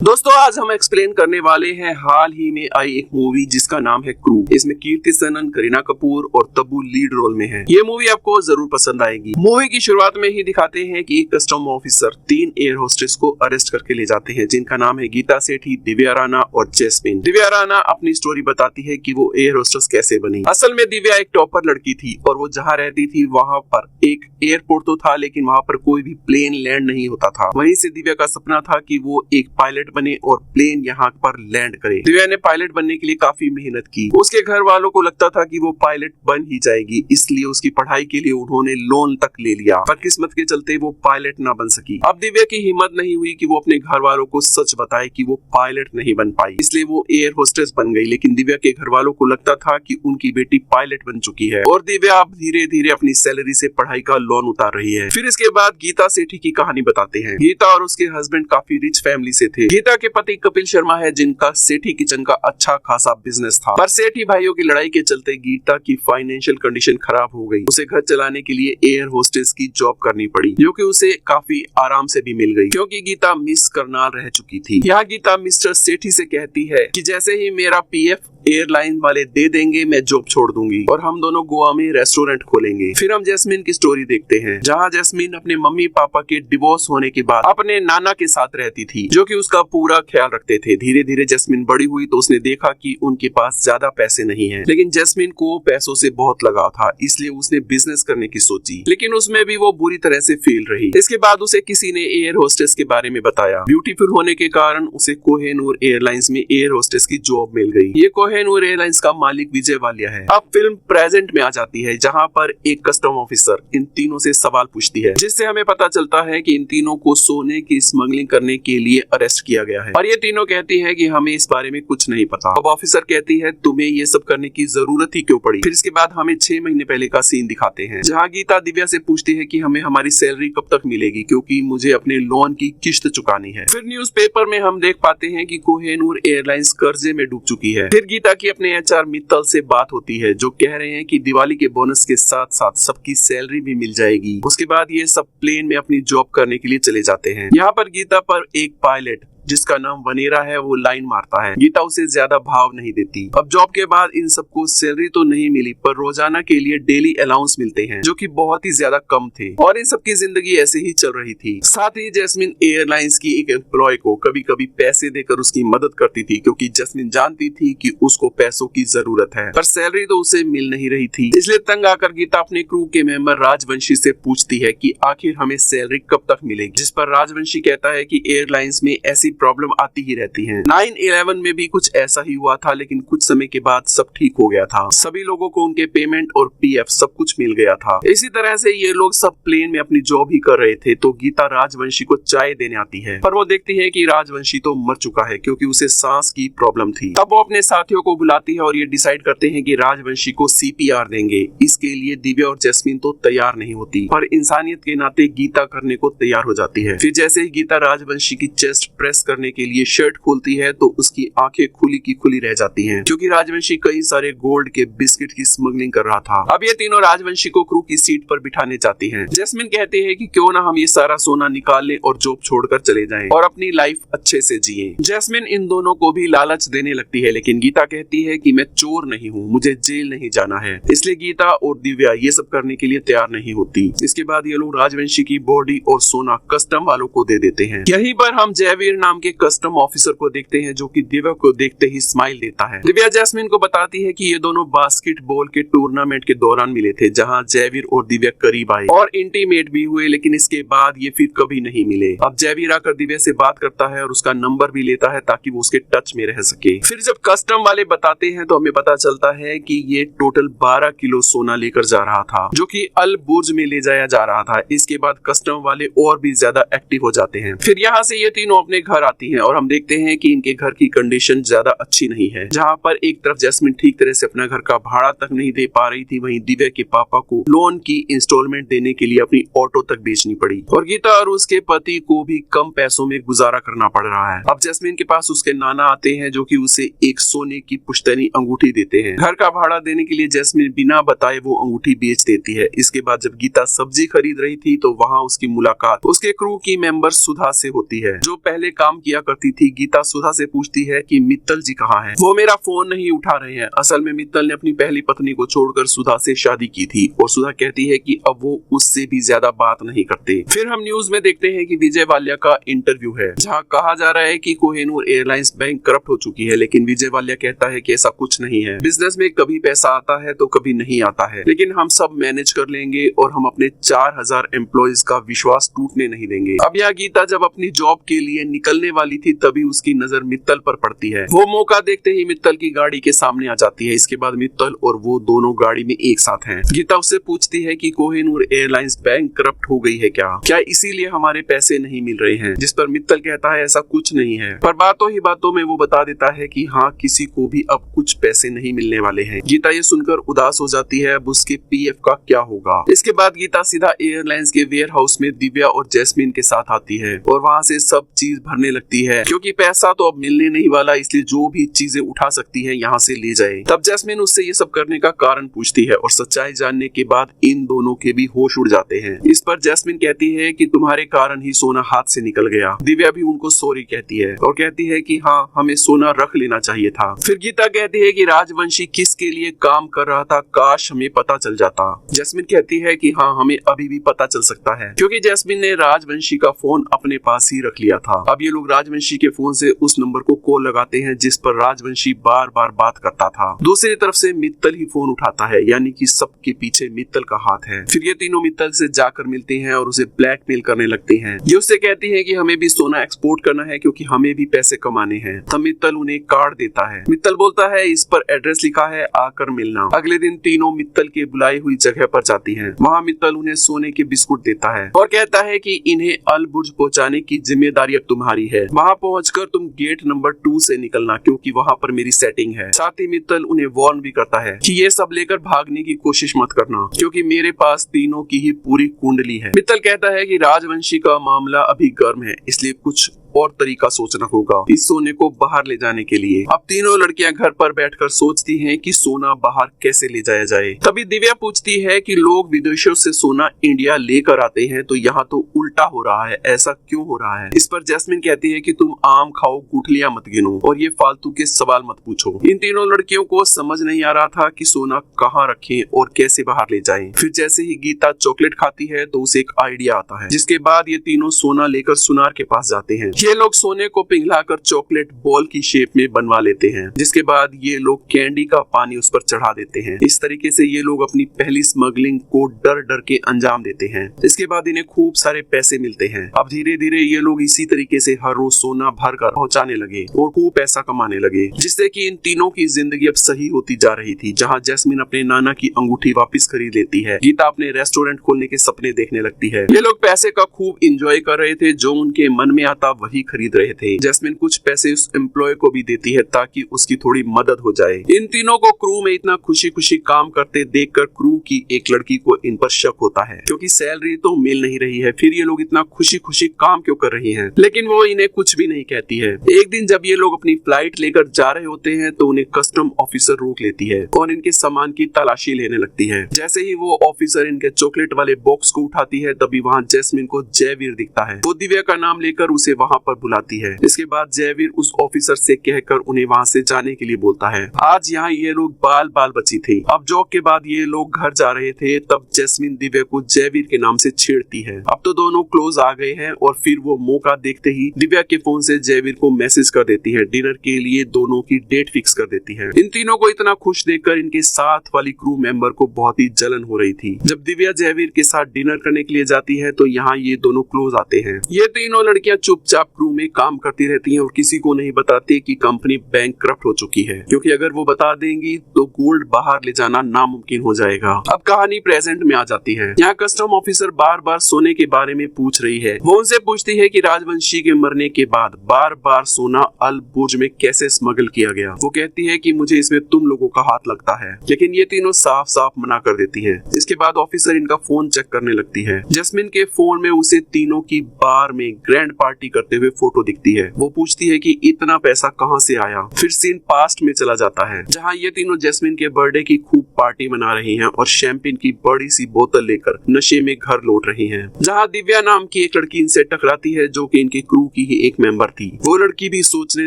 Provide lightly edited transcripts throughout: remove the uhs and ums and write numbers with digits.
दोस्तों आज हम एक्सप्लेन करने वाले हैं हाल ही में आई एक मूवी जिसका नाम है क्रू। इसमें कीर्ति सनन, करीना कपूर और तब्बू लीड रोल में है। ये मूवी आपको जरूर पसंद आएगी। मूवी की शुरुआत में ही दिखाते हैं कि एक कस्टम ऑफिसर 3 एयर होस्टेस को अरेस्ट करके ले जाते हैं, जिनका नाम है गीता सेठी, दिव्या राणा और जैस्मिन। दिव्या राणा अपनी स्टोरी बताती है कि वो एयर होस्टेस कैसे बनी। असल में दिव्या एक टॉपर लड़की थी और वो जहाँ रहती थी वहाँ पर एक एयरपोर्ट तो था, लेकिन वहाँ पर कोई भी प्लेन लैंड नहीं होता था। वहीं से दिव्या का सपना था कि वो एक पायलट बने और प्लेन यहाँ पर लैंड करे। दिव्या ने पायलट बनने के लिए काफी मेहनत की। उसके घर वालों को लगता था कि वो पायलट बन ही जाएगी, इसलिए उसकी पढ़ाई के लिए उन्होंने लोन तक ले लिया, पर किस्मत के चलते वो पायलट ना बन सकी। अब दिव्या की हिम्मत नहीं हुई कि वो अपने घर वालों को सच बताए कि वो पायलट नहीं बन पाई, इसलिए वो एयर होस्टेस बन गई। लेकिन दिव्या के घर वालों को लगता था कि उनकी बेटी पायलट बन चुकी है और दिव्या अब धीरे धीरे अपनी सैलरी से पढ़ाई का लोन उतार रही है। फिर इसके बाद गीता सेठी की कहानी बताते हैं। गीता और उसके हस्बैंड काफी रिच फैमिली से थे। गीता के पति कपिल शर्मा है, जिनका सेठी किचन का अच्छा खासा बिजनेस था, पर सेठी भाइयों की लड़ाई के चलते गीता की फाइनेंशियल कंडीशन खराब हो गई। उसे घर चलाने के लिए एयर होस्टेस की जॉब करनी पड़ी, जो कि उसे काफी आराम से भी मिल गई, क्योंकि गीता मिस करनाल रह चुकी थी। यहाँ गीता मिस्टर सेठी से कहती है कि जैसे ही मेरा पीएफ एयरलाइन वाले दे देंगे मैं जॉब छोड़ दूंगी और हम दोनों गोवा में रेस्टोरेंट खोलेंगे। फिर हम जैस्मिन की स्टोरी देखते हैं, जहाँ जैस्मिन अपने मम्मी पापा के डिवोर्स होने के बाद अपने नाना के साथ रहती थी, जो कि उसका पूरा ख्याल रखते थे। धीरे धीरे जैस्मिन बड़ी हुई तो उसने देखा कि उनके पास ज्यादा पैसे नहीं है, लेकिन जैस्मिन को पैसों से बहुत लगाव था, इसलिए उसने बिजनेस करने की सोची, लेकिन उसमें भी वो बुरी तरह से फेल रही। इसके बाद उसे किसी ने एयर होस्टेस के बारे में बताया। ब्यूटीफुल होने के कारण उसे कोहिनूर एयरलाइंस में एयर होस्टेस की जॉब मिल गई। ये कोहिनूर एयरलाइंस का मालिक विजय वालिया है। अब फिल्म प्रेजेंट में आ जाती है, जहाँ पर एक कस्टम ऑफिसर इन तीनों से सवाल पूछती है, जिससे हमें पता चलता है कि इन तीनों को सोने की स्मगलिंग करने के लिए अरेस्ट किया गया है। और ये तीनों कहती है कि हमें इस बारे में कुछ नहीं पता। अब ऑफिसर कहती है तुम्हें ये सब करने की जरूरत ही क्यों पड़ी। फिर इसके बाद हमें 6 महीने पहले का सीन दिखाते हैं, जहाँ गीता दिव्या से पूछती है कि हमें हमारी सैलरी कब तक मिलेगी, क्योंकि मुझे अपने लोन की किश्त चुकानी है। फिर न्यूज़पेपर में हम देख पाते हैं कि कोहिनूर एयरलाइंस कर्जे में डूब चुकी है। फिर गीता की अपने एचआर मित्तल से बात होती है, जो कह रहे हैं कि दिवाली के बोनस के साथ साथ सबकी सैलरी भी मिल जाएगी। उसके बाद ये सब प्लेन में अपनी जॉब करने के लिए चले जाते हैं। यहाँ पर गीता पर एक पायलट जिसका नाम वनेरा है वो लाइन मारता है। गीता उसे ज्यादा भाव नहीं देती। अब जॉब के बाद इन सबको सैलरी तो नहीं मिली, पर रोजाना के लिए डेली अलाउंस मिलते हैं, जो कि बहुत ही ज्यादा कम थे, और इन सबकी जिंदगी ऐसे ही चल रही थी। साथ ही जैस्मिन एयरलाइंस की एक एम्प्लॉय को कभी कभी पैसे देकर उसकी मदद करती थी, क्योंकि जैस्मिन जानती थी कि उसको पैसों की जरूरत है, पर सैलरी तो उसे मिल नहीं रही थी। इसलिए तंग आकर गीता अपने क्रू के मेंबर राजवंशी से पूछती है कि आखिर हमें सैलरी कब तक मिलेगी, जिस पर राजवंशी कहता है कि एयरलाइंस में ऐसी प्रॉब्लम आती ही रहती हैं। 9/11 में भी कुछ ऐसा ही हुआ था, लेकिन कुछ समय के बाद सब ठीक हो गया था। सभी लोगों को उनके पेमेंट और पीएफ सब कुछ मिल गया था। इसी तरह से ये लोग सब प्लेन में अपनी जॉब ही कर रहे थे, तो गीता राजवंशी को चाय देने आती है, पर वो देखती है कि राजवंशी तो मर चुका है, क्योंकि उसे सांस की प्रॉब्लम थी। तब वो अपने साथियों को बुलाती है और ये डिसाइड करते हैं कि राजवंशी को सीपीआर देंगे। इसके लिए दिव्या और जैस्मिन तो तैयार नहीं होती, पर इंसानियत के नाते गीता करने को तैयार हो जाती है। फिर जैसे ही गीता राजवंशी की चेस्ट प्रेस करने के लिए शर्ट खोलती है, तो उसकी आंखें खुली की खुली रह जाती हैं, क्योंकि राजवंशी कई सारे गोल्ड के बिस्किट की स्मगलिंग कर रहा था। अब ये तीनों राजवंशी को क्रू की सीट पर बिठाने जाती हैं। जैस्मिन कहती है कि क्यों ना हम ये सारा सोना निकाल लें और जॉब छोड़कर चले जाएं और अपनी लाइफ अच्छे से जिएं। जैस्मिन इन दोनों को भी लालच देने लगती है, लेकिन गीता कहती है कि मैं चोर नहीं हूँ, मुझे जेल नहीं जाना है। इसलिए गीता और दिव्या ये सब करने के लिए तैयार नहीं होती। इसके बाद ये लोग राजवंशी की बॉडी और सोना कस्टम वालों को दे देते हैं। यहीं पर हम जयवीर नाम के कस्टम ऑफिसर को देखते हैं, जो कि दिव्या को देखते ही स्माइल देता है। दिव्या जैस्मिन को बताती है कि ये दोनों बास्केटबॉल के टूर्नामेंट के दौरान मिले थे, जहां जयवीर और दिव्या करीब आए और इंटीमेट भी हुए, लेकिन इसके बाद ये फिर कभी नहीं मिले। अब जयवीर आकर दिव्या से बात करता है और उसका नंबर भी लेता है, ताकि वो उसके टच में रह सके। फिर जब कस्टम वाले बताते हैं तो हमें पता चलता है कि ये टोटल 12 किलो सोना लेकर जा रहा था, जो कि अल बुर्ज में ले जाया जा रहा था। इसके बाद कस्टम वाले और भी ज्यादा एक्टिव हो जाते हैं। फिर यहाँ से ये तीनों अपने घर आती हैं और हम देखते हैं कि इनके घर की कंडीशन ज्यादा अच्छी नहीं है। जहाँ पर एक तरफ जैस्मिन ठीक तरह से अपना घर का भाड़ा तक नहीं दे पा रही थी, वहीं दिव्या के पापा को लोन की इंस्टॉलमेंट देने के लिए अपनी ऑटो तक बेचनी पड़ी, और गीता और उसके पति को भी कम पैसों में गुजारा करना पड़ रहा है। अब जैस्मिन के पास उसके नाना आते हैं, जो कि उसे एक सोने की पुश्तैनी अंगूठी देते हैं। घर का भाड़ा देने के लिए जैस्मिन बिना बताए वो अंगूठी बेच देती है। इसके बाद जब गीता सब्जी खरीद रही थी, तो वहाँ उसकी मुलाकात उसके क्रू की मेंबर सुधा से होती है, जो पहले काम काम किया करती थी, गीता सुधा से पूछती है कि मित्तल जी कहाँ हैं? वो मेरा फोन नहीं उठा रहे हैं। असल में मित्तल ने अपनी पहली पत्नी को छोड़कर सुधा से शादी की थी और सुधा कहती है कि अब वो उससे भी ज्यादा बात नहीं करते। फिर हम न्यूज में देखते हैं कि विजय वालिया का इंटरव्यू है जहाँ कहा जा रहा है कि कोहिनूर एयरलाइंस बैंक करप्ट हो चुकी है, लेकिन विजय वालिया कहता है कि ऐसा कुछ नहीं है। बिजनेस में कभी पैसा आता है तो कभी नहीं आता है, लेकिन हम सब मैनेज कर लेंगे और हम अपने 4000 एम्प्लॉयज का विश्वास टूटने नहीं देंगे। अब यह गीता जब अपनी जॉब के लिए निकलने वाली थी तभी उसकी नजर मित्तल पर पड़ती है। वो मौका देखते ही मित्तल की गाड़ी के सामने आ जाती है। इसके बाद मित्तल और वो दोनों गाड़ी में एक साथ हैं। गीता उससे पूछती है कि कोहिनूर एयरलाइंस बैंक करप्ट हो गई है क्या इसीलिए हमारे पैसे नहीं मिल रहे हैं? जिस पर मित्तल कहता है ऐसा कुछ नहीं है, पर बातों ही बातों में वो बता देता है कि हाँ, किसी को भी अब कुछ पैसे नहीं मिलने वाले हैं। गीता ये सुनकर उदास हो जाती है। अब उसके पीएफ का क्या होगा? इसके बाद गीता सीधा एयरलाइंस के वेयर हाउस में दिव्या और जैस्मिन के साथ आती है और वहाँ से सब चीज भरने लगती है, क्योंकि पैसा तो अब मिलने नहीं वाला, इसलिए जो भी चीजें उठा सकती है यहाँ से ले जाए। तब जैस्मिन उससे ये सब करने का कारण पूछती है और सच्चाई जानने के बाद इन दोनों के भी होश उड़ जाते हैं। इस पर जैस्मिन कहती है कि तुम्हारे कारण ही सोना हाथ से निकल गया। दिव्या भी उनको सॉरी कहती है और कहती है कि हाँ, हमें सोना रख लेना चाहिए था। फिर गीता कहती है कि राजवंशी किसके लिए काम कर रहा था, काश हमें पता चल जाता। जैस्मिन कहती है कि हाँ, हमें अभी भी पता चल सकता है, क्योंकि जैस्मिन ने राजवंशी का फोन अपने पास ही रख लिया था। अब ये लोग राजवंशी के फोन से उस नंबर को कॉल लगाते हैं जिस पर राजवंशी बार बार बात करता था। दूसरी तरफ से मित्तल ही फोन उठाता है, यानी कि सबके पीछे मित्तल का हाथ है। फिर ये तीनों मित्तल से जाकर मिलते हैं और उसे ब्लैकमेल करने लगते हैं। ये उससे कहती है कि हमें भी सोना एक्सपोर्ट करना है क्योंकि हमें भी पैसे कमाने हैं। तब मित्तल उन्हें कार्ड देता है। मित्तल बोलता है इस पर एड्रेस लिखा है, आकर मिलना। अगले दिन तीनों मित्तल के बुलाई हुई जगह पर जाती हैं। वहाँ मित्तल उन्हें सोने के बिस्कुट देता है और कहता है कि इन्हें अल बुर्ज पहुँचाने की जिम्मेदारी अब तुम्हारी है। वहाँ पहुँचकर तुम गेट नंबर 2 से निकलना, क्योंकि वहाँ पर मेरी सेटिंग है। साथ ही मित्तल उन्हें वार्न भी करता है कि ये सब लेकर भागने की कोशिश मत करना, क्योंकि मेरे पास तीनों की ही पूरी कुंडली है। मित्तल कहता है कि राजवंशी का मामला अभी गर्म है, इसलिए कुछ और तरीका सोचना होगा इस सोने को बाहर ले जाने के लिए। अब तीनों लड़कियां घर पर बैठकर सोचती हैं कि सोना बाहर कैसे ले जाया जाए। तभी दिव्या पूछती है कि लोग विदेशों से सोना इंडिया लेकर आते हैं, तो यहाँ तो उल्टा हो रहा है, ऐसा क्यों हो रहा है? इस पर जैस्मिन कहती है कि तुम आम खाओ, गुठलियां मत गिनो और ये फालतू के सवाल मत पूछो। इन तीनों लड़कियों को समझ नहीं आ रहा था कि सोना कहाँ रखें और कैसे बाहर ले जाएं। फिर जैसे ही गीता चॉकलेट खाती है तो उसे एक आइडिया आता है, जिसके बाद ये तीनों सोना लेकर सुनार के पास जाते हैं। ये लोग सोने को पिघलाकर चॉकलेट बॉल की शेप में बनवा लेते हैं, जिसके बाद ये लोग कैंडी का पानी उस पर चढ़ा देते हैं। इस तरीके से ये लोग अपनी पहली स्मगलिंग को डर डर के अंजाम देते हैं। इसके बाद इन्हें खूब सारे पैसे मिलते हैं। अब धीरे धीरे ये लोग इसी तरीके से हर रोज सोना भर कर पहुँचाने लगे और खूब पैसा कमाने लगे, जिससे कि इन तीनों की जिंदगी अब सही होती जा रही थी। जहाँ जैस्मिन अपने नाना की अंगूठी वापस खरीद लेती है, गीता अपने रेस्टोरेंट खोलने के सपने देखने लगती है। ये लोग पैसे का खूब इंजॉय कर रहे थे, जो उनके मन में आता वही खरीद रहे थे। जैस्मिन कुछ पैसे उस एम्प्लॉय को भी देती है ताकि उसकी थोड़ी मदद हो जाए। इन तीनों को क्रू में इतना खुशी खुशी काम करते देखकर क्रू की एक लड़की को इन पर शक होता है, क्योंकि सैलरी तो मिल नहीं रही है, फिर ये लोग इतना खुशी खुशी काम क्यों कर रही हैं? लेकिन वो इन्हें कुछ भी नहीं कहती है। एक दिन जब ये लोग अपनी फ्लाइट लेकर जा रहे होते हैं तो उन्हें कस्टम ऑफिसर रोक लेती है और इनके सामान की तलाशी लेने लगती है। जैसे ही वो ऑफिसर इनके चॉकलेट वाले बॉक्स को उठाती है, तभी वहाँ जैस्मिन को जयवीर दिखता है। वो दिव्या का नाम लेकर उसे वहाँ पर बुलाती है। इसके बाद जयवीर उस ऑफिसर से कहकर उन्हें वहाँ से जाने के लिए बोलता है। आज यहाँ ये लोग बाल बाल बची थी। अब जॉब के बाद ये लोग घर जा रहे थे, तब जैस्मिन दिव्या को जयवीर के नाम से छेड़ती है। अब तो दोनों क्लोज आ गए हैं और फिर वो मौका देखते ही दिव्या के फोन से जयवीर को मैसेज कर देती है। डिनर के लिए दोनों की डेट फिक्स कर देती है। इन तीनों को इतना खुश देखकर इनके साथ वाली क्रू मेंबर को बहुत ही जलन हो रही थी। जब दिव्या जयवीर के साथ डिनर करने के लिए जाती है तो यहाँ ये दोनों क्लोज आते हैं। ये तीनों लड़कियां चुपचाप क्रू में काम करती रहती हैं और किसी को नहीं बताती कि कंपनी बैंक करप्ट हो चुकी है, क्योंकि अगर वो बता देंगी तो गोल्ड बाहर ले जाना नामुमकिन हो जाएगा। अब कहानी प्रेजेंट में आ जाती है। यहाँ कस्टम ऑफिसर बार बार सोने के बारे में पूछ रही है। वो उनसे पूछती है कि राजवंशी के मरने के बाद बार बार सोना अल बुर्ज में कैसे स्मगल किया गया। वो कहती है कि मुझे इसमें तुम लोगों का हाथ लगता है, लेकिन ये तीनों साफ साफ मना कर देती है। इसके बाद ऑफिसर इनका फोन चेक करने लगती है। जैस्मिन के फोन में उसे तीनों की बार में ग्रैंड पार्टी करते होते हुए फोटो दिखती है। वो पूछती है कि इतना पैसा कहाँ से आया। फिर सीन पास्ट में चला जाता है जहाँ ये तीनों जैस्मिन के बर्थडे की खूब पार्टी मना रही हैं और शैंपेन की बड़ी सी बोतल लेकर नशे में घर लौट रही हैं। जहाँ दिव्या नाम की एक लड़की इनसे टकराती है जो कि इनके क्रू की ही एक मेंबर थी। वो लड़की भी सोचने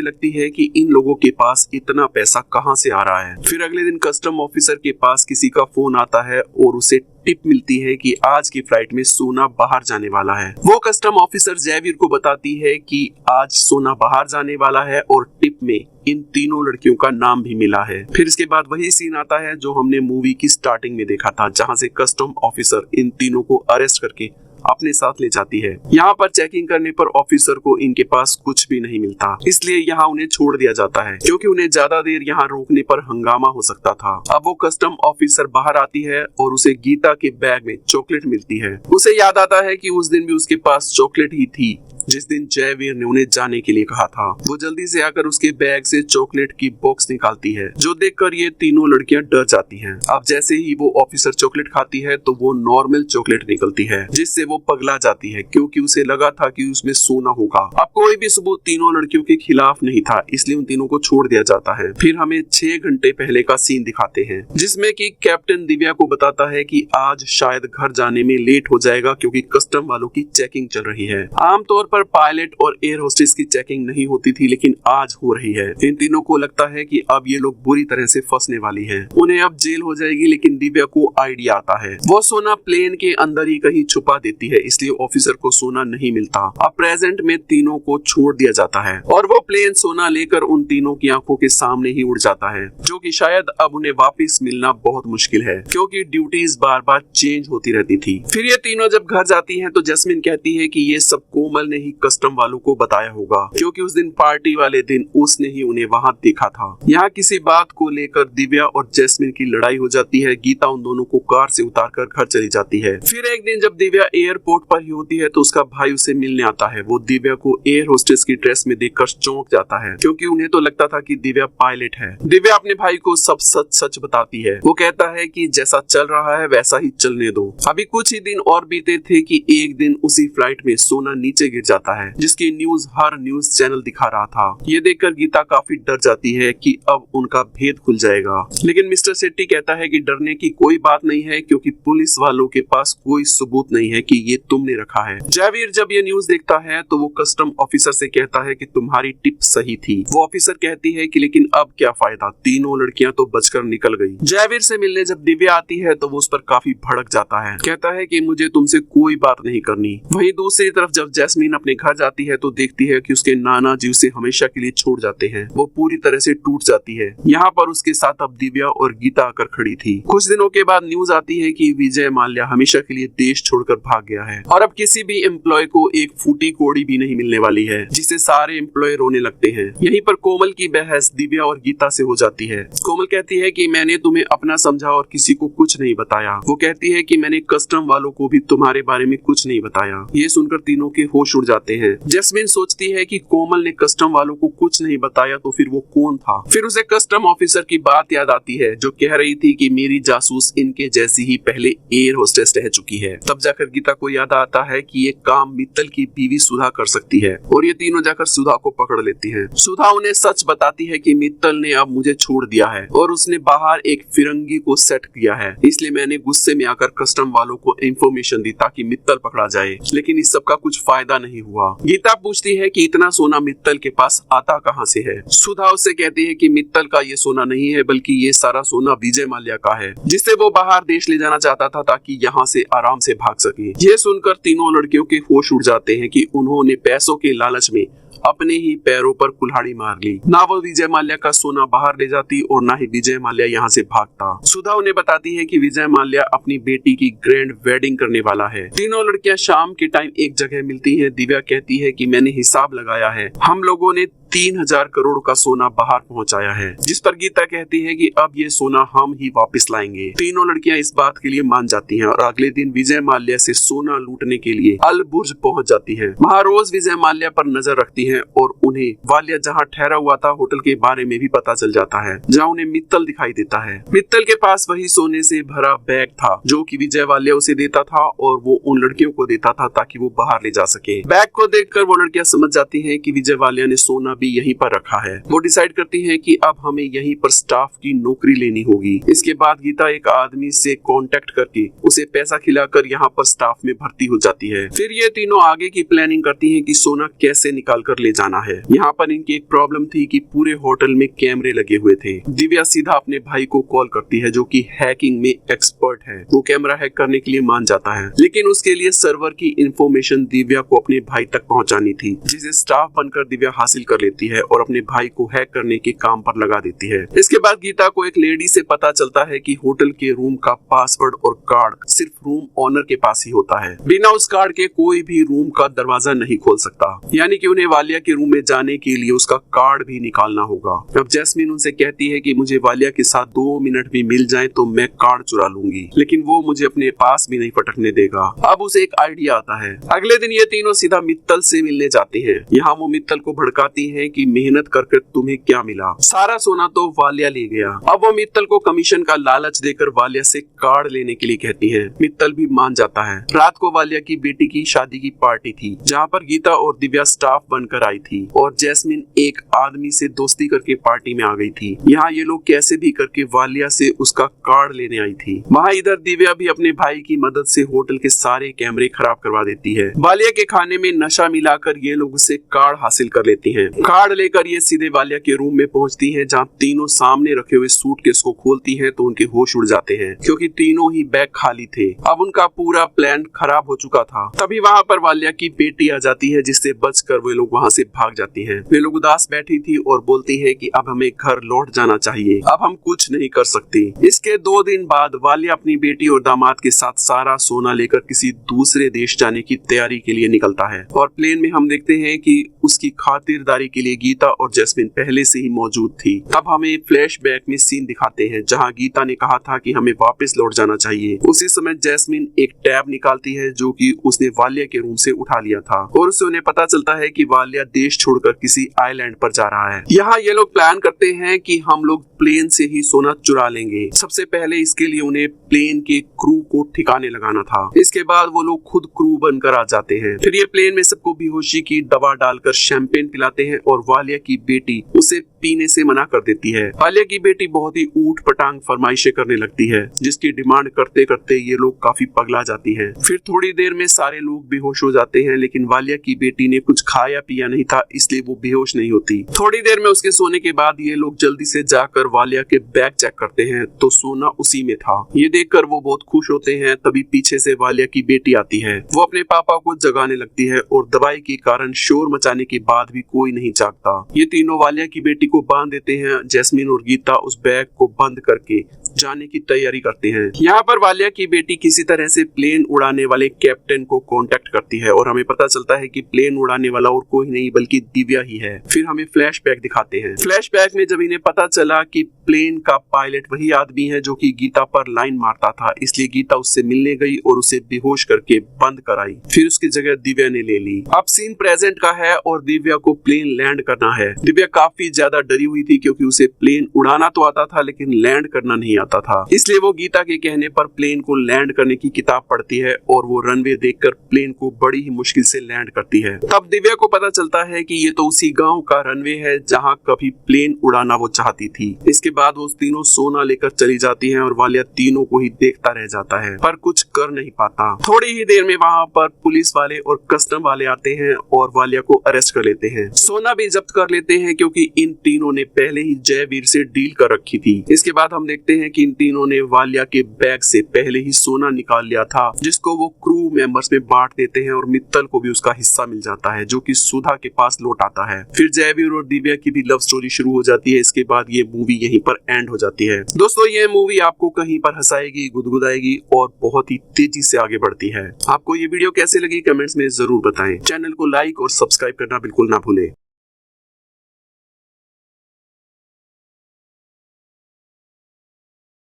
लगती है कि इन लोगों के पास इतना पैसा कहाँ से आ रहा है। फिर अगले दिन कस्टम ऑफिसर के पास किसी का फोन आता है और उसे टिप मिलती है कि आज की फ्लाइट में सोना बाहर जाने वाला है। वो कस्टम ऑफिसर जयवीर को बताती है कि आज सोना बाहर जाने वाला है और टिप में इन तीनों लड़कियों का नाम भी मिला है। फिर इसके बाद वही सीन आता है जो हमने मूवी की स्टार्टिंग में देखा था, जहां से कस्टम ऑफिसर इन तीनों को अरेस्ट करके अपने साथ ले जाती है। यहाँ पर चेकिंग करने पर ऑफिसर को इनके पास कुछ भी नहीं मिलता, इसलिए यहाँ उन्हें छोड़ दिया जाता है क्योंकि उन्हें ज्यादा देर यहाँ रोकने पर हंगामा हो सकता था। अब वो कस्टम ऑफिसर बाहर आती है और उसे गीता के बैग में चॉकलेट मिलती है। उसे याद आता है कि उस दिन भी उसके पास चॉकलेट ही थी जिस दिन जयवीर ने उन्हें जाने के लिए कहा था। वो जल्दी से आकर उसके बैग से चॉकलेट की बॉक्स निकालती है, जो देखकर ये तीनों लड़कियां डर जाती हैं। अब जैसे ही वो ऑफिसर चॉकलेट खाती है तो वो नॉर्मल चॉकलेट निकलती है, जिससे वो पगला जाती है क्योंकि उसे लगा था कि उसमें सोना होगा। अब कोई भी सबूत तीनों लड़कियों के खिलाफ नहीं था, इसलिए उन तीनों को छोड़ दिया जाता है। फिर हमें 6 घंटे पहले का सीन दिखाते हैं जिसमें कि कैप्टन दिव्या को बताता है कि आज शायद घर जाने में लेट हो जाएगा क्योंकि कस्टम वालों की चेकिंग चल रही है। आमतौर पर पायलट और एयर होस्टेस की चेकिंग नहीं होती थी, लेकिन आज हो रही है। इन तीनों को लगता है कि अब ये लोग बुरी तरह से फंसने वाली हैं। उन्हें अब जेल हो जाएगी, लेकिन दिव्या को आइडिया आता है। वो सोना प्लेन के अंदर ही कहीं छुपा देती है, इसलिए ऑफिसर को सोना नहीं मिलता। अब प्रेजेंट में तीनों को छोड़ दिया जाता है और वो प्लेन सोना लेकर उन तीनों की आंखों के सामने ही उड़ जाता है, जो कि शायद अब उन्हें वापस मिलना बहुत मुश्किल है क्योंकि ड्यूटीज बार बार चेंज होती रहती थी। फिर ये तीनों जब घर जाती हैं तो जैस्मिन कहती है कि ये सब कोमल ने ही कस्टम वालों को बताया होगा क्योंकि उस दिन पार्टी वाले दिन उसने ही उन्हें वहां देखा था। यहाँ किसी बात को लेकर दिव्या और जैस्मिन की लड़ाई हो जाती है। गीता उन दोनों को कार से उतारकर घर चली जाती है। फिर एक दिन जब दिव्या एयरपोर्ट पर ही होती है तो उसका भाई उसे मिलने आता है। वो दिव्या को एयर होस्टेस की ड्रेस में देखकर चौंक जाता है क्योंकि उन्हें तो लगता था कि दिव्या पायलट है। दिव्या अपने भाई को सब सच सच बताती है। वो कहता है कि जैसा चल रहा है वैसा ही चलने दो। अभी कुछ ही दिन और बीते थे कि एक दिन उसी फ्लाइट में सोना नीचे गिर जाता है, जिसकी न्यूज हर न्यूज चैनल दिखा रहा था। ये देखकर गीता काफी डर जाती है कि अब उनका भेद खुल जाएगा, लेकिन मिस्टर शेट्टी कहता है कि डरने की कोई बात नहीं है क्योंकि पुलिस वालों के पास कोई सबूत नहीं है कि ये तुमने रखा है। जयवीर जब ये न्यूज देखता है तो वो कस्टम ऑफिसर से कहता है कि तुम्हारी टिप सही थी। वो ऑफिसर कहती है कि लेकिन अब क्या फायदा, तीनों लड़कियां तो बचकर निकल गई। जयवीर से मिलने जब दिव्या आती है तो वो उस पर काफी भड़क जाता है, कहता है कि मुझे तुमसे कोई बात नहीं करनी। वहीं दूसरी तरफ जब जैस्मिन अपने घर जाती है तो देखती है कि उसके नाना जी उसे हमेशा के लिए छोड़ जाते हैं। वो पूरी तरह से टूट जाती है। यहाँ पर उसके साथ अब दिव्या और गीता आकर खड़ी थी। कुछ दिनों के बाद न्यूज आती है कि विजय माल्या हमेशा के लिए देश छोड़कर भाग गया है और अब किसी भी एम्प्लॉय को एक फूटी कोड़ी भी नहीं मिलने वाली है, जिससे सारे एम्प्लॉय रोने लगते हैं। यहीं पर कोमल की बहस दिव्या और गीता से हो जाती है। कोमल कहती है कि मैंने तुम्हें अपना समझा और किसी को कुछ नहीं बताया। वो कहती है कि मैंने कस्टम वालों को भी तुम्हारे बारे में कुछ नहीं बताया। ये सुनकर तीनों के होश उड़ जाते हैं। जैस्मिन सोचती है कि कोमल ने कस्टम वालों को कुछ नहीं बताया तो फिर वो कौन था। फिर उसे कस्टम ऑफिसर की बात याद आती है जो कह रही थी कि मेरी जासूस इनके जैसी ही पहले एयर होस्टेस रह चुकी है। तब जाकर गीता को याद आता है कि ये काम मित्तल की बीवी सुधा कर सकती है और ये तीनों जाकर सुधा को पकड़ लेती हैं। सुधा उन्हें सच बताती है कि मित्तल ने अब मुझे छोड़ दिया है और उसने बाहर एक फिरंगी को सेट किया है, इसलिए मैंने गुस्से में आकर कस्टम वालों को इंफॉर्मेशन दी ताकि मित्तल पकड़ा जाए, लेकिन इस सब का कुछ फायदा नहीं हुआ। गीता पूछती है कि इतना सोना मित्तल के पास आता कहां से है। सुधा उससे कहती है कि मित्तल का ये सोना नहीं है बल्कि ये सारा सोना विजय माल्या का है, जिससे वो बाहर देश ले जाना चाहता था ताकि यहाँ से आराम से भाग सके। ये सुनकर तीनों लड़कियों के होश उड़ जाते हैं कि उन्होंने पैसों के लालच में अपने ही पैरों पर कुल्हाड़ी मार ली। ना वो विजय माल्या का सोना बाहर ले जाती और ना ही विजय माल्या यहाँ से भागता। सुधा उन्हें बताती है कि विजय माल्या अपनी बेटी की ग्रैंड वेडिंग करने वाला है। तीनों लड़कियां शाम के टाइम एक जगह मिलती हैं। दिव्या कहती है कि मैंने हिसाब लगाया है, हम लोगों ने 3000 करोड़ का सोना बाहर पहुंचाया है, जिस पर गीता कहती है कि अब ये सोना हम ही वापस लाएंगे। तीनों लड़कियां इस बात के लिए मान जाती हैं और अगले दिन विजय माल्या से सोना लूटने के लिए अल बुर्ज पहुंच जाती है। वहाँ रोज विजय माल्या पर नजर रखती है और उन्हें वाल्या जहाँ ठहरा हुआ था होटल के बारे में भी पता चल जाता है, जहाँ उन्हें मित्तल दिखाई देता है। मित्तल के पास वही सोने से भरा बैग था जो कि विजय वाल्या उसे देता था और वो उन लड़कियों को देता था ताकि वो बाहर ले जा सके। बैग को देखकर वो लड़कियां समझ जाती हैं कि विजय वाल्या ने सोना भी यहीं पर रखा है। वो डिसाइड करती हैं कि अब हमें यहीं पर स्टाफ की नौकरी लेनी होगी। इसके बाद गीता एक आदमी से कांटेक्ट करके उसे पैसा खिलाकर यहाँ पर स्टाफ में भर्ती हो जाती है। फिर ये तीनों आगे की प्लानिंग करती हैं कि सोना कैसे निकाल कर ले जाना है। यहाँ पर इनकी एक प्रॉब्लम थी कि पूरे होटल में कैमरे लगे हुए थे। दिव्या सीधा अपने भाई को कॉल करती है जो कि हैकिंग में एक्सपर्ट है। वो कैमरा हैक करने के लिए मान जाता है, लेकिन उसके लिए सर्वर की इंफॉर्मेशन दिव्या को अपने भाई तक पहुंचानी थी, जिसे स्टाफ बनकर दिव्या हासिल कर लेती है और अपने भाई को हैक करने के काम पर लगा देती है। इसके बाद गीता को एक लेडी से पता चलता है कि होटल के रूम का पासवर्ड और कार्ड सिर्फ रूम ओनर के पास ही होता है। बिना उस कार्ड के कोई भी रूम का दरवाजा नहीं खोल सकता, यानी कि उन्हें वालिया के रूम में जाने के लिए उसका कार्ड भी निकालना होगा। अब जैस्मिन उनसे कहती है कि मुझे वालिया के साथ 2 मिनट भी मिल जाए तो मैं कार्ड चुरा लूंगी, लेकिन वो मुझे अपने पास भी नहीं फटकने देगा। अब उसे एक आइडिया आता है। अगले दिन ये तीनों सीधा मित्तल से मिलने जाते हैं। यहाँ वो मित्तल को भड़काती हैं कि मेहनत करके तुम्हें क्या मिला, सारा सोना तो वालिया ले गया। अब वो मित्तल को कमीशन का लालच देकर वालिया से कार्ड लेने के लिए कहती है। मित्तल भी मान जाता है। रात को वालिया की बेटी की शादी की पार्टी थी, जहाँ पर गीता और दिव्या स्टाफ बनकर आई थी और जैस्मिन एक आदमी से दोस्ती करके पार्टी में आ गई थी। यहाँ ये लोग कैसे भी करके वालिया से उसका कार्ड लेने आई थी। वहाँ इधर दिव्या भी अपने भाई की मदद से होटल के सारे कैमरे खराब करवा देती है। वालिया के खाने में नशा मिलाकर ये लोग उससे कार्ड हासिल कर लेती हैं। कार्ड लेकर ये सीधे वालिया के रूम में पहुंचती हैं, जहाँ तीनों सामने रखे हुए सूटकेस को खोलती हैं तो उनके होश उड़ जाते हैं, क्योंकि तीनों ही बैग खाली थे। अब उनका पूरा प्लान खराब हो चुका था। तभी वहाँ पर वालिया की बेटी आ जाती है, जिससे बचकर वे लोग वहाँ से भाग जाती हैं। वे लोग उदास बैठी थी और बोलती है कि अब हमें घर लौट जाना चाहिए, अब हम कुछ नहीं कर सकती। इसके 2 दिन बाद वालिया अपनी बेटी और दामाद के साथ सारा सोना लेकर किसी दूसरे देश जाने की तैयारी के लिए निकलता है और प्लेन में हम देखते हैं कि उसकी खातिरदारी के लिए गीता और जैस्मिन पहले से ही मौजूद थी। तब हमें फ्लैशबैक में सीन दिखाते हैं जहां गीता ने कहा था कि हमें वापस लौट जाना चाहिए। उसी समय जैस्मिन एक टैब निकालती है जो कि उसने वालिया के रूम से उठा लिया था और उससे उन्हें पता चलता है कि वालिया देश छोड़कर किसी आइलैंड पर जा रहा है। यहाँ ये लोग प्लान करते हैं कि हम लोग प्लेन से ही सोना चुरा लेंगे। सबसे पहले इसके लिए उन्हें प्लेन के क्रू को ठिकाने लगाना था। इसके बाद वो लोग खुद क्रू बनकर आ जाते हैं। फिर ये प्लेन में सबको बेहोशी की दवा डालकर शैंपेन पिलाते हैं और वालिया की बेटी उसे पीने से मना कर देती है। वालिया की बेटी बहुत ही ऊट पटांग फरमाइशें करने लगती है, जिसकी डिमांड करते करते ये लोग काफी पगला जाती हैं। फिर थोड़ी देर में सारे लोग बेहोश हो जाते हैं, लेकिन वालिया की बेटी ने कुछ खाया पिया नहीं था, इसलिए वो बेहोश नहीं होती। थोड़ी देर में उसके सोने के बाद ये लोग जल्दी से जाकर वालिया के बैग चेक करते हैं तो सोना उसी में था। ये देखकर वो बहुत खुश होते हैं। तभी पीछे से वालिया की बेटी आती है। वो अपने पापा को जगाने लगती है और दवाई के कारण शोर मचाने के बाद भी कोई नहीं जागता। ये तीनों वालिया की बेटी को बांध देते हैं। जैस्मिन और गीता उस बैग को बंद करके जाने की तैयारी करते हैं। यहाँ पर वालिया की बेटी किसी तरह से प्लेन उड़ाने वाले कैप्टन को कांटेक्ट करती है और हमें पता चलता है कि प्लेन उड़ाने वाला और कोई नहीं बल्कि दिव्या ही है। फिर हमें फ्लैशबैक दिखाते हैं। फ्लैशबैक में जब इन्हें पता चला कि प्लेन का पायलट वही आदमी है जो कि गीता पर लाइन मारता था, इसलिए गीता उससे मिलने गई और उसे बेहोश करके बंद कराई। फिर उसकी जगह दिव्या ने ले ली। अब सीन प्रेजेंट का है और दिव्या को प्लेन लैंड करना है। दिव्या काफी ज्यादा डरी हुई थी क्योंकि उसे प्लेन उड़ाना तो आता था लेकिन लैंड करना नहीं आता था। इसलिए वो गीता के कहने पर प्लेन को लैंड करने की किताब पढ़ती है और वो रनवे देखकर प्लेन को बड़ी ही मुश्किल से लैंड करती है। तब दिव्या को पता चलता है कि ये तो उसी गांव का रनवे है जहां कभी प्लेन उड़ाना वो चाहती थी। इसके बाद वो तीनों सोना लेकर चली जाती हैं और वालिया तीनों को ही देखता रह जाता है पर कुछ कर नहीं पाता। थोड़ी ही देर में वहाँ पर पुलिस वाले और कस्टम वाले आते हैं और वालिया को अरेस्ट कर लेते हैं। सोना भी जब्त कर लेते हैं क्योंकि इन तीनों ने पहले ही जयवीर से डील कर रखी थी। इसके बाद हम देखते हैं कि इन तीनों ने वालिया के बैग से पहले ही सोना निकाल लिया था, जिसको वो क्रू मेंबर्स में बांट देते हैं और मित्तल को भी उसका हिस्सा मिल जाता है जो कि सुधा के पास लौट आता है। फिर जयवीर और दिव्या की भी लव स्टोरी शुरू हो जाती है। इसके बाद ये मूवी यहीं पर एंड हो जाती है। दोस्तों ये मूवी आपको कहीं पर हंसाएगी, गुदगुदाएगी और बहुत ही तेजी से आगे बढ़ती है। आपको ये वीडियो कैसे लगी कमेंट्स में जरूर बताएं। चैनल को लाइक और सब्सक्राइब करना बिल्कुल ना भूलें।